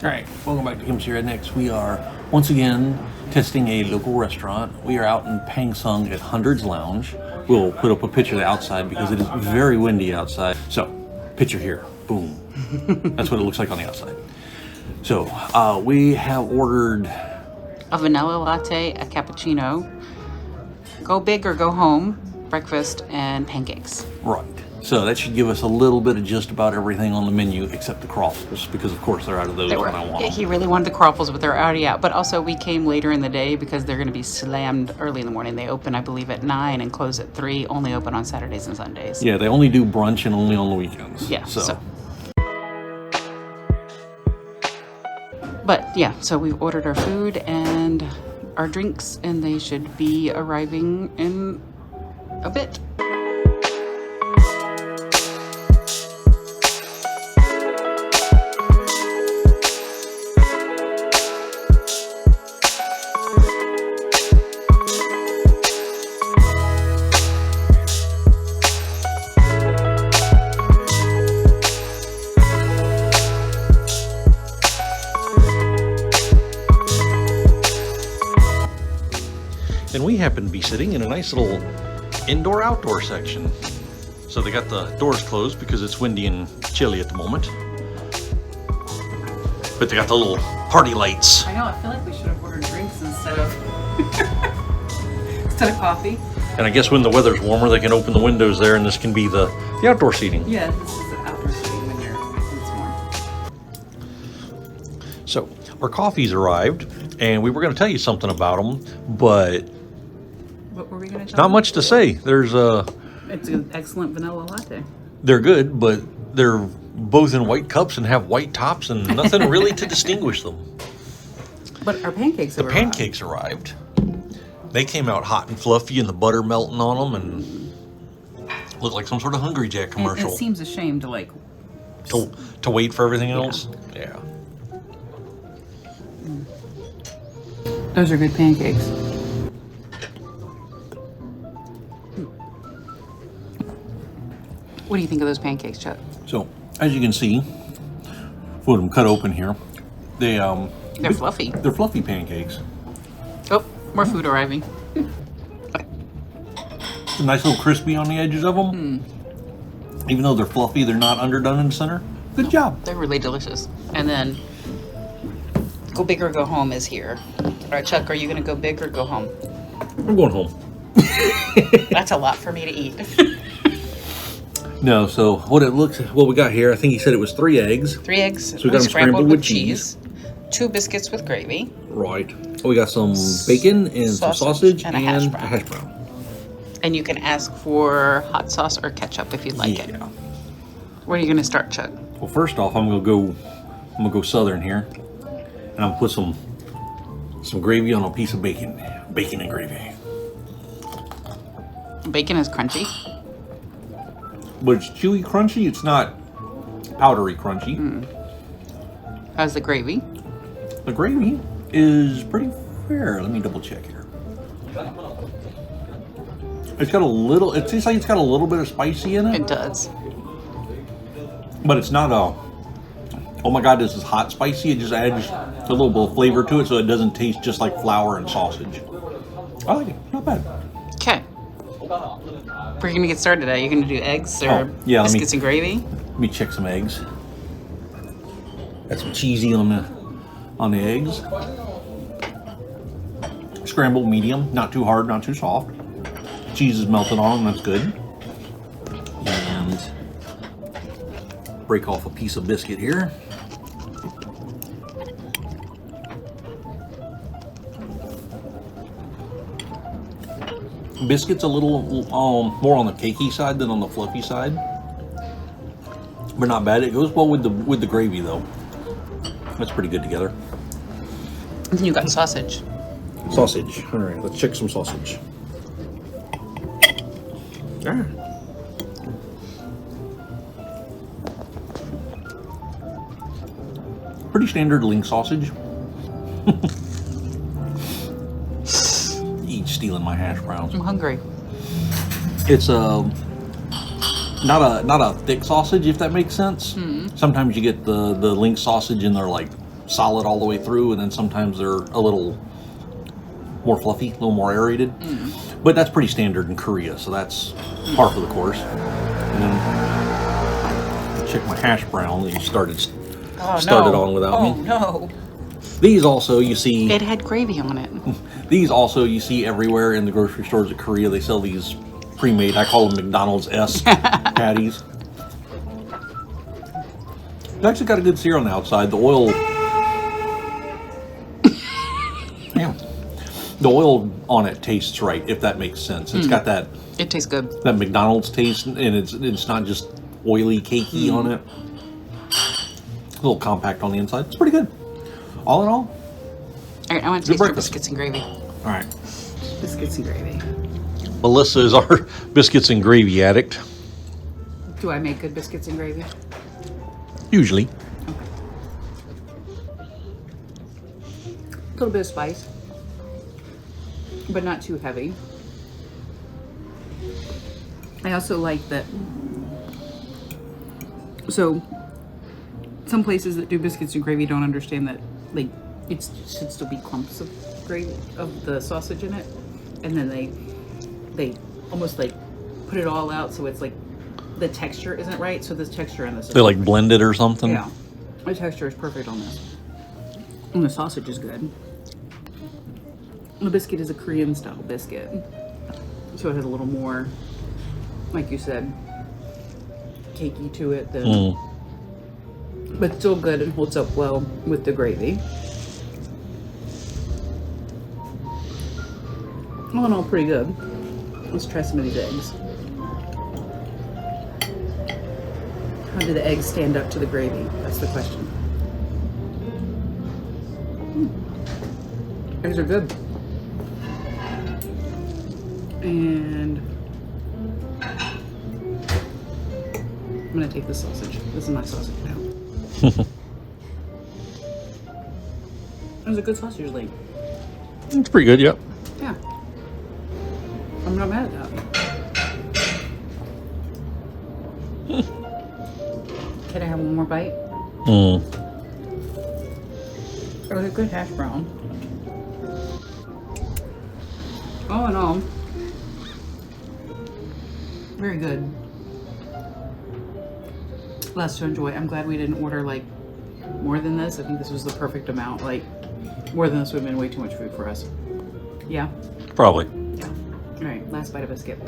Alright, welcome back to Kim's Here Next. We are once again testing a local restaurant. We are out in Paengseong at Hundreds Lounge. We'll put up a picture of the outside because it is very windy outside. So, picture here. Boom. That's what it looks like on the outside. So, we have ordered a vanilla latte, a cappuccino, go big or go home, breakfast, and pancakes. Right. So that should give us a little bit of just about everything on the menu except the croffles, because of course they're out of those when I want them. He really wanted the croffles, but they're already out. But also we came later in the day because they're going to be slammed early in the morning. They open, I believe, at 9 and close at 3, only open on Saturdays and Sundays. Yeah, they only do brunch and only on the weekends. Yeah, so. But yeah, so we've ordered our food and our drinks, and they should be arriving in a bit. And we happen to be sitting in a nice little indoor-outdoor section. So they got the doors closed because it's windy and chilly at the moment. But they got the little party lights. I know, I feel like we should have ordered drinks instead of coffee. And I guess when the weather's warmer, they can open the windows there and this can be the outdoor seating. Yeah, this is the outdoor seating when it's warm. So our coffees arrived and we were going to tell you something about them, but What were we going to tell not them? much to say. There's It's an excellent vanilla latte. they're good, but they're both in white cups and have white tops and nothing really to distinguish them. But our pancakes The pancakes arrived. They came out hot and fluffy and the butter melting on them and looked like some sort of Hungry Jack commercial. It seems a shame to like... To wait for everything else? Yeah. Those are good pancakes. What do you think of those pancakes, Chuck? So, as you can see, with them cut open here, they're fluffy. They're fluffy pancakes. Oh, more food arriving. It's a nice little crispy on the edges of them. Even though they're fluffy, they're not underdone in the center. Good job. They're really delicious. And then, go big or go home is here. All right, Chuck, are you going to go big or go home? I'm going home. That's a lot for me to eat. No, so what we got here, I think he said it was 3 eggs. 3 eggs, So we got them scrambled with cheese. 2 biscuits with gravy. Right. We got some bacon and some sausage and a hash brown. And you can ask for hot sauce or ketchup if you'd like it. Where are you going to start, Chuck? Well, first off, I'm gonna go southern here, and I'm gonna put some gravy on a piece of bacon. Bacon and gravy. Bacon is crunchy. But it's chewy crunchy. It's not powdery crunchy. How's the gravy? The gravy is pretty fair. Let me double check here. It's got a little. It tastes like it's got a little bit of spicy in it. It does. But it's not a, oh my god, this is hot spicy. It just adds a little bit of flavor to it so it doesn't taste just like flour and sausage. I like it. Not bad. Okay. We're going to get started. Are you going to do eggs or biscuits and gravy? Let me check some eggs. Got some cheesy on the eggs. Scrambled medium. Not too hard, not too soft. Cheese is melted on them. That's good. And break off a piece of biscuit here. Biscuit's a little more on the cakey side than on the fluffy side, but not bad. It goes well with the gravy though. That's pretty good together. And then you got sausage. Sausage. All right, let's check some sausage. Ah. Pretty standard link sausage. Each stealing my hash browns. I'm hungry. It's not a thick sausage, if that makes sense. Sometimes you get the link sausage and they're like solid all the way through, and then sometimes they're a little more fluffy, a little more aerated. But that's pretty standard in Korea, so that's par for the course. And then check my hash brown that you started on without me. Oh no! These also you see. It had gravy on it. These also you see everywhere in the grocery stores of Korea. They sell these pre-made. I call them McDonald's S patties. It's actually got a good sear on the outside. The oil. Yeah. The oil on it tastes right, if that makes sense. It's got that. It tastes good. That McDonald's taste, and it's not just oily, cakey on it. A little compact on the inside. It's pretty good. All in all. All right, I want to taste your biscuits and gravy. All right. Biscuits and gravy. Melissa is our biscuits and gravy addict. Do I make good biscuits and gravy? Usually. A little bit of spice, but not too heavy. I also like that. So, some places that do biscuits and gravy don't understand that, like, it should still be clumps of gravy, of the sausage in it, and then they almost like put it all out, so it's like the texture isn't right. So this texture on this, They like blend it or something. yeah, the texture is perfect on this, and the sausage is good. The biscuit is a Korean style biscuit, so it has a little more, like you said, cakey to it than, but still good and holds up well with the gravy. All in all, pretty good. Let's try some of these eggs. How do the eggs stand up to the gravy? That's the question. Eggs are good. And I'm gonna take the sausage. This is my sausage now. It was a good sausage link. It's pretty good, yep. Yeah. I'm not mad at that. Can I have one more bite? It was a good hash brown. All in all, very good. Lots to enjoy. I'm glad we didn't order like more than this. I think this was the perfect amount. Like more than this would have been way too much food for us. Yeah. Probably. Yeah. All right. Last bite of biscuit.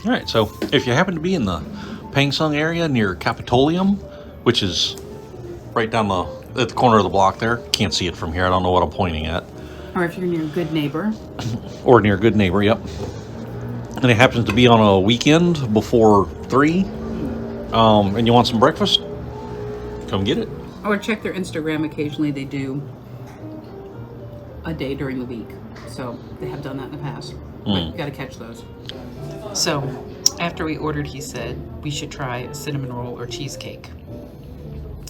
All right. So if you happen to be in the Paengseong area near Capitolium, which is right down at the corner of the block there, can't see it from here. I don't know what I'm pointing at. Or if you're near Good Neighbor. Or near Good Neighbor, yep. And it happens to be on a weekend before 3, and you want some breakfast, come get it. Or check their Instagram. Occasionally they do a day during the week. So they have done that in the past. But you gotta catch those. So after we ordered, he said we should try a cinnamon roll or cheesecake.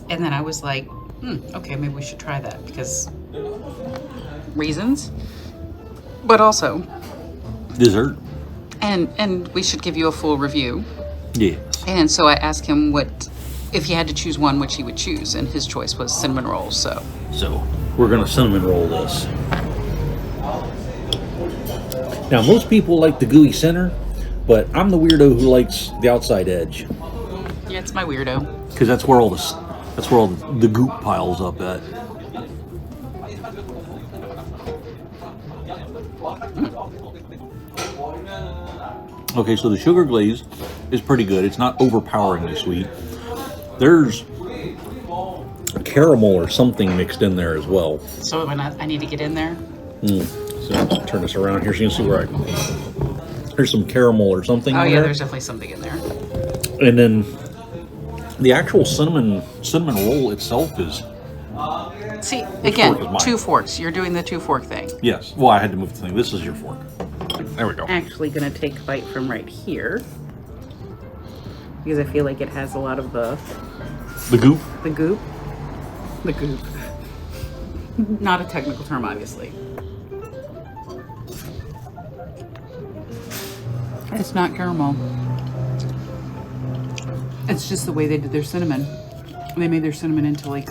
And then I was like, okay, maybe we should try that because reasons, but also Dessert. and we should give you a full review. Yes. And so I asked him what, if he had to choose one, which he would choose, and his choice was cinnamon rolls. So we're gonna cinnamon roll this. Now most people like the gooey center, but I'm the weirdo who likes the outside edge. yeah, it's my weirdo. Because that's where all the goop piles up at. Okay, so the sugar glaze is pretty good. It's not overpoweringly sweet. There's caramel or something mixed in there as well. So I need to get in there. So I'll turn this around here so you can see where there's some caramel or something. Oh in yeah, there. there's definitely something in there. And then the actual cinnamon roll itself is. See, fork again, is mine? 2 forks. You're doing the 2 fork thing. Yes. Well, I had to move the thing. This is your fork. There we go. Actually gonna take a bite from right here because I feel like it has a lot of the goop. goop. Not a technical term, obviously. It's not caramel. It's just the way they did their cinnamon. They made their cinnamon into like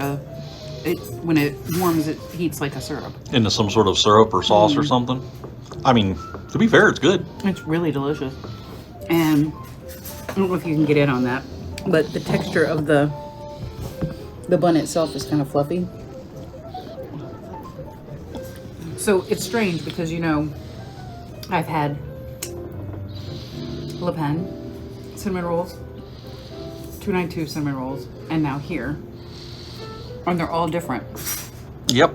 when it warms, it heats like a syrup. Into some sort of syrup or sauce or something. I mean, to be fair, it's good. It's really delicious. And I don't know if you can get in on that, but the texture of the bun itself is kind of fluffy. So it's strange because, you know, I've had Le Pen cinnamon rolls, 292 cinnamon rolls, and now here. And they're all different. Yep.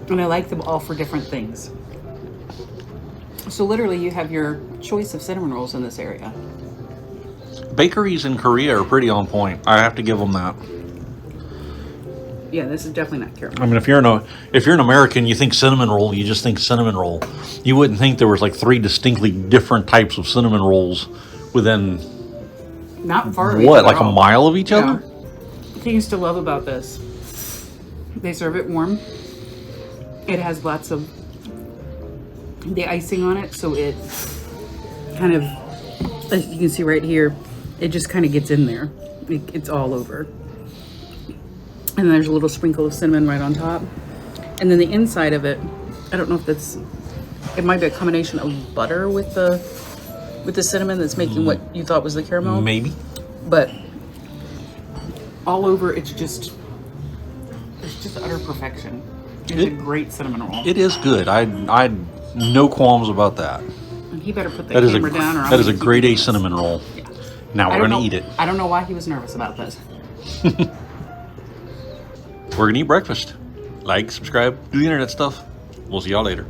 And I like them all for different things. So literally you have your choice of cinnamon rolls in this area. Bakeries in Korea are pretty on point. I have to give them that. Yeah, this is definitely not caramel. I mean, if you're an American, you think cinnamon roll, you just think cinnamon roll. You wouldn't think there was like 3 distinctly different types of cinnamon rolls within Not far. what, like a mile of each other? The thing I used to love about this, they serve it warm. It has lots of the icing on it, so it kind of, as you can see right here, it just kind of gets in there. It's all over. And then there's a little sprinkle of cinnamon right on top. And then the inside of it, I don't know if that's, it might be a combination of butter with the cinnamon that's making what you thought was the caramel. Maybe. But all over, it's just utter perfection. It's a great cinnamon roll. It is good. I no qualms about that. And he better put the That is camera down, or I'm that is a gonna grade keep A cinnamon roll. Yeah. Now we're gonna eat it. I don't know why he was nervous about this. We're gonna eat breakfast. Like, subscribe, do the internet stuff. We'll see y'all later.